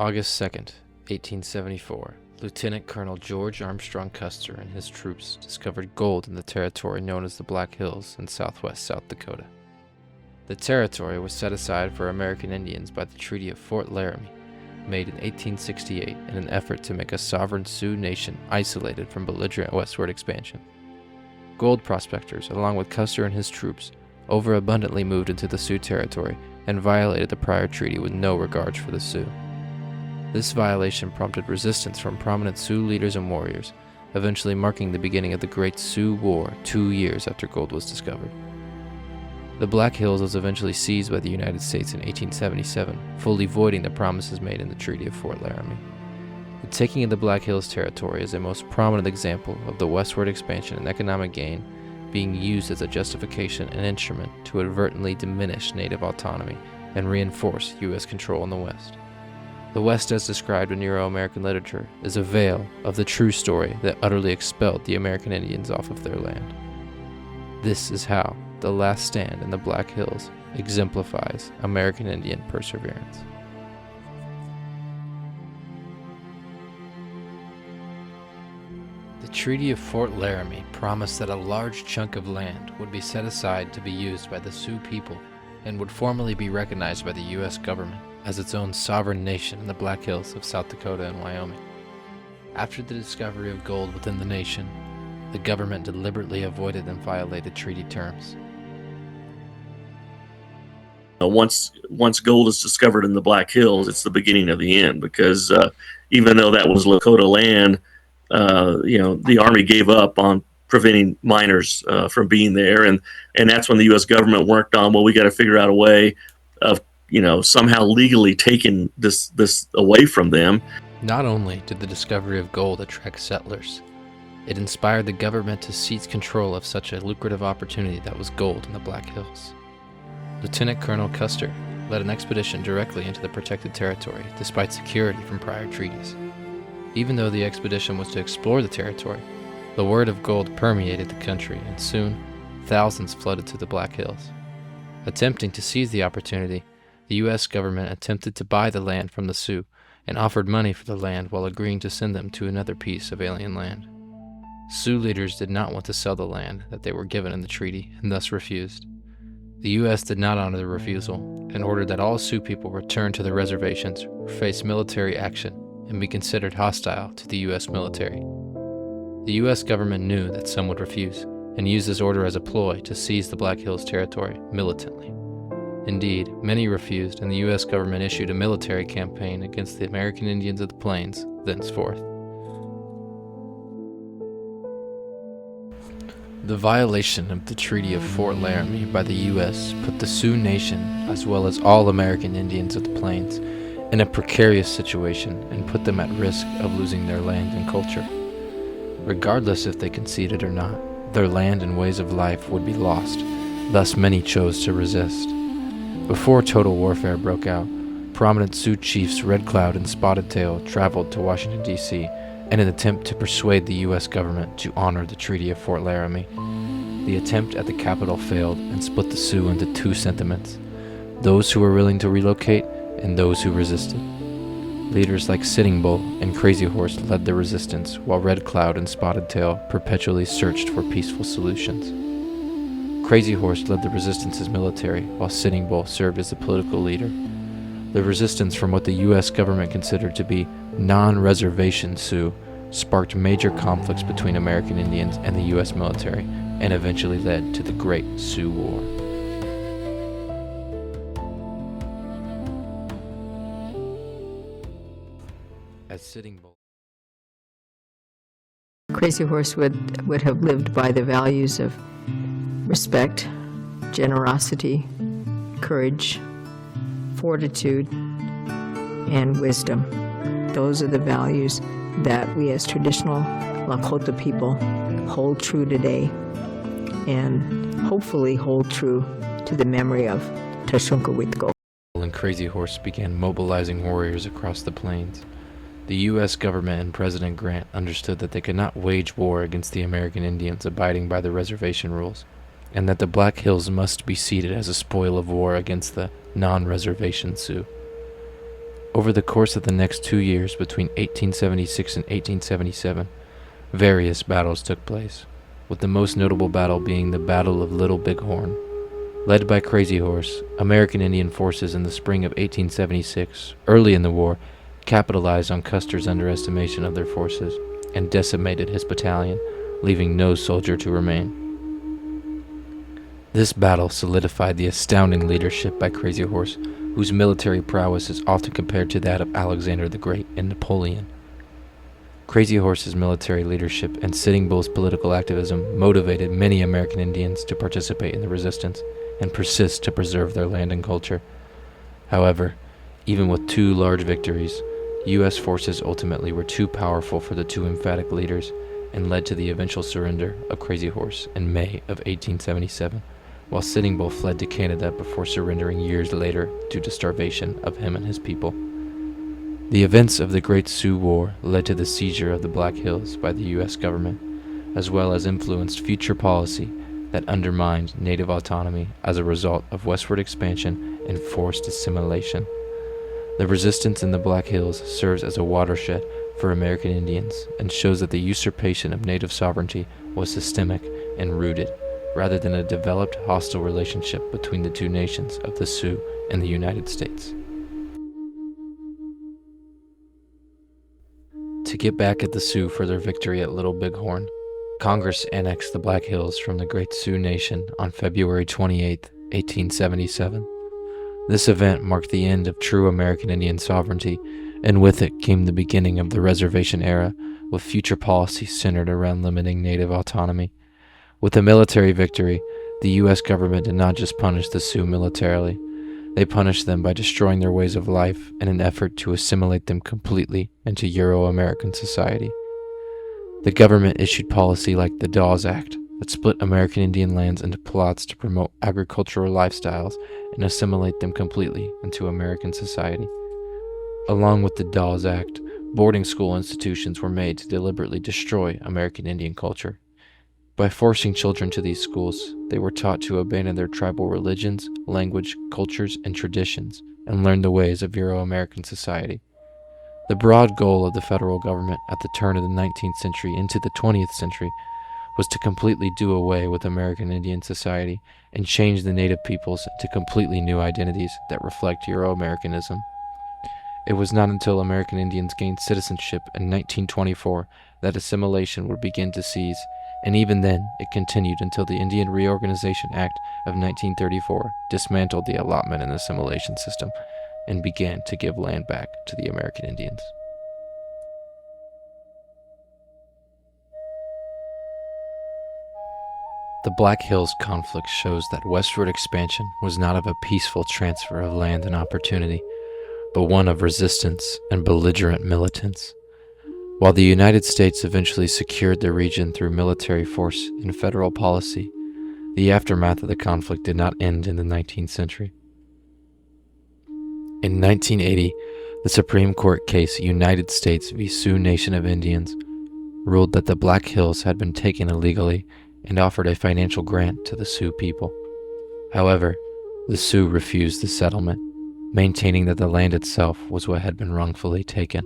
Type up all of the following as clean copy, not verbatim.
August 2nd, 1874, Lieutenant Colonel George Armstrong Custer and his troops discovered gold in the territory known as the Black Hills in southwest South Dakota. The territory was set aside for American Indians by the Treaty of Fort Laramie, made in 1868 in an effort to make a sovereign Sioux nation isolated from belligerent westward expansion. Gold prospectors, along with Custer and his troops, overabundantly moved into the Sioux territory and violated the prior treaty with no regards for the Sioux. This violation prompted resistance from prominent Sioux leaders and warriors, eventually marking the beginning of the Great Sioux War 2 years after gold was discovered. The Black Hills was eventually seized by the United States in 1877, fully voiding the promises made in the Treaty of Fort Laramie. The taking of the Black Hills territory is a most prominent example of the westward expansion and economic gain being used as a justification and instrument to inadvertently diminish Native autonomy and reinforce U.S. control in the West. The West, as described in Euro-American literature, is a veil of the true story that utterly expelled the American Indians off of their land. This is how The Last Stand in the Black Hills exemplifies American Indian perseverance. The Treaty of Fort Laramie promised that a large chunk of land would be set aside to be used by the Sioux people and would formally be recognized by the U.S. government as its own sovereign nation in the Black Hills of South Dakota and Wyoming. After the discovery of gold within the nation, the government deliberately avoided and violated treaty terms. Once gold is discovered in the Black Hills, it's the beginning of the end, because even though that was Lakota land, the Army gave up on preventing miners from being there, and that's when the U.S. government worked on, well, we got to figure out a way of somehow legally taking this away from them. Not only did the discovery of gold attract settlers, it inspired the government to seize control of such a lucrative opportunity that was gold in the Black Hills. Lieutenant Colonel Custer led an expedition directly into the protected territory despite security from prior treaties. Even though the expedition was to explore the territory, the word of gold permeated the country, and soon thousands flooded to the Black Hills. Attempting to seize the opportunity, the U.S. government attempted to buy the land from the Sioux and offered money for the land while agreeing to send them to another piece of alien land. Sioux leaders did not want to sell the land that they were given in the treaty and thus refused. The U.S. did not honor the refusal and ordered that all Sioux people return to their reservations or face military action and be considered hostile to the U.S. military. The U.S. government knew that some would refuse and used this order as a ploy to seize the Black Hills territory militantly. Indeed, many refused, and the U.S. government issued a military campaign against the American Indians of the Plains thenceforth. The violation of the Treaty of Fort Laramie by the U.S. put the Sioux Nation, as well as all American Indians of the Plains, in a precarious situation and put them at risk of losing their land and culture. Regardless if they conceded or not, their land and ways of life would be lost, thus many chose to resist. Before total warfare broke out, prominent Sioux chiefs Red Cloud and Spotted Tail traveled to Washington, D.C. in an attempt to persuade the U.S. government to honor the Treaty of Fort Laramie. The attempt at the capital failed and split the Sioux into two sentiments: those who were willing to relocate and those who resisted. Leaders like Sitting Bull and Crazy Horse led the resistance, while Red Cloud and Spotted Tail perpetually searched for peaceful solutions. Crazy Horse led the resistance as military, while Sitting Bull served as the political leader. The resistance from what the U.S. government considered to be non-reservation Sioux sparked major conflicts between American Indians and the U.S. military, and eventually led to the Great Sioux War. As Sitting Bull, Crazy Horse would have lived by the values of respect, generosity, courage, fortitude, and wisdom. Those are the values that we as traditional Lakota people hold true today, and hopefully hold true to the memory of Tashunka Witko. And Crazy Horse began mobilizing warriors across the plains. The U.S. government and President Grant understood that they could not wage war against the American Indians abiding by the reservation rules, and that the Black Hills must be ceded as a spoil of war against the non-reservation Sioux. Over the course of the next 2 years, between 1876 and 1877, various battles took place, with the most notable battle being the Battle of Little Big Horn. Led by Crazy Horse, American Indian forces in the spring of 1876, early in the war, capitalized on Custer's underestimation of their forces and decimated his battalion, leaving no soldier to remain. This battle solidified the astounding leadership by Crazy Horse, whose military prowess is often compared to that of Alexander the Great and Napoleon. Crazy Horse's military leadership and Sitting Bull's political activism motivated many American Indians to participate in the resistance and persist to preserve their land and culture. However, even with 2 large victories, U.S. forces ultimately were too powerful for the 2 emphatic leaders and led to the eventual surrender of Crazy Horse in May of 1877, while Sitting Bull fled to Canada before surrendering years later due to starvation of him and his people. The events of the Great Sioux War led to the seizure of the Black Hills by the U.S. government, as well as influenced future policy that undermined Native autonomy as a result of westward expansion and forced assimilation. The resistance in the Black Hills serves as a watershed for American Indians and shows that the usurpation of Native sovereignty was systemic and rooted, rather than a developed hostile relationship between the 2 nations of the Sioux and the United States. To get back at the Sioux for their victory at Little Big Horn, Congress annexed the Black Hills from the Great Sioux Nation on February 28, 1877. This event marked the end of true American Indian sovereignty, and with it came the beginning of the reservation era, with future policies centered around limiting Native autonomy. With the military victory, the U.S. government did not just punish the Sioux militarily. They punished them by destroying their ways of life in an effort to assimilate them completely into Euro-American society. The government issued policy like the Dawes Act that split American Indian lands into plots to promote agricultural lifestyles and assimilate them completely into American society. Along with the Dawes Act, boarding school institutions were made to deliberately destroy American Indian culture. By forcing children to these schools, they were taught to abandon their tribal religions, language, cultures, and traditions, and learn the ways of Euro-American society. The broad goal of the federal government at the turn of the 19th century into the 20th century was to completely do away with American Indian society and change the native peoples into completely new identities that reflect Euro-Americanism. It was not until American Indians gained citizenship in 1924 that assimilation would begin to cease, and even then it continued until the Indian Reorganization Act of 1934 dismantled the allotment and assimilation system and began to give land back to the American Indians. The Black Hills conflict shows that westward expansion was not of a peaceful transfer of land and opportunity, but one of resistance and belligerent militants. While the United States eventually secured the region through military force and federal policy, the aftermath of the conflict did not end in the 19th century. In 1980, the Supreme Court case United States v. Sioux Nation of Indians ruled that the Black Hills had been taken illegally and offered a financial grant to the Sioux people. However, the Sioux refused the settlement, maintaining that the land itself was what had been wrongfully taken.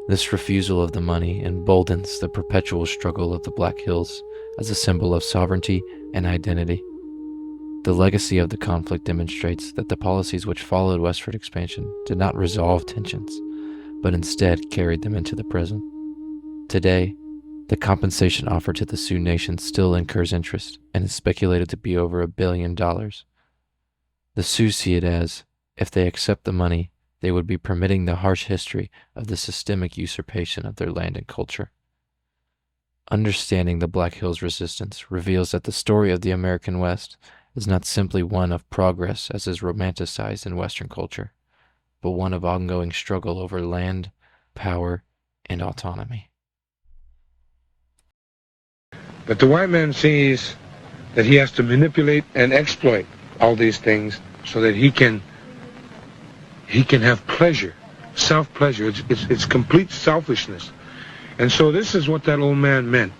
This refusal of the money emboldens the perpetual struggle of the Black Hills as a symbol of sovereignty and identity. The legacy of the conflict demonstrates that the policies which followed westward expansion did not resolve tensions, but instead carried them into the present. Today, the compensation offered to the Sioux Nation still incurs interest and is speculated to be over $1 billion. The Sioux see it as, if they accept the money, they would be permitting the harsh history of the systemic usurpation of their land and culture. Understanding the Black Hills resistance reveals that the story of the American West is not simply one of progress as is romanticized in Western culture, but one of ongoing struggle over land, power, and autonomy. But the white man sees that he has to manipulate and exploit all these things so that he can have pleasure, self-pleasure. It's complete selfishness. And so this is what that old man meant.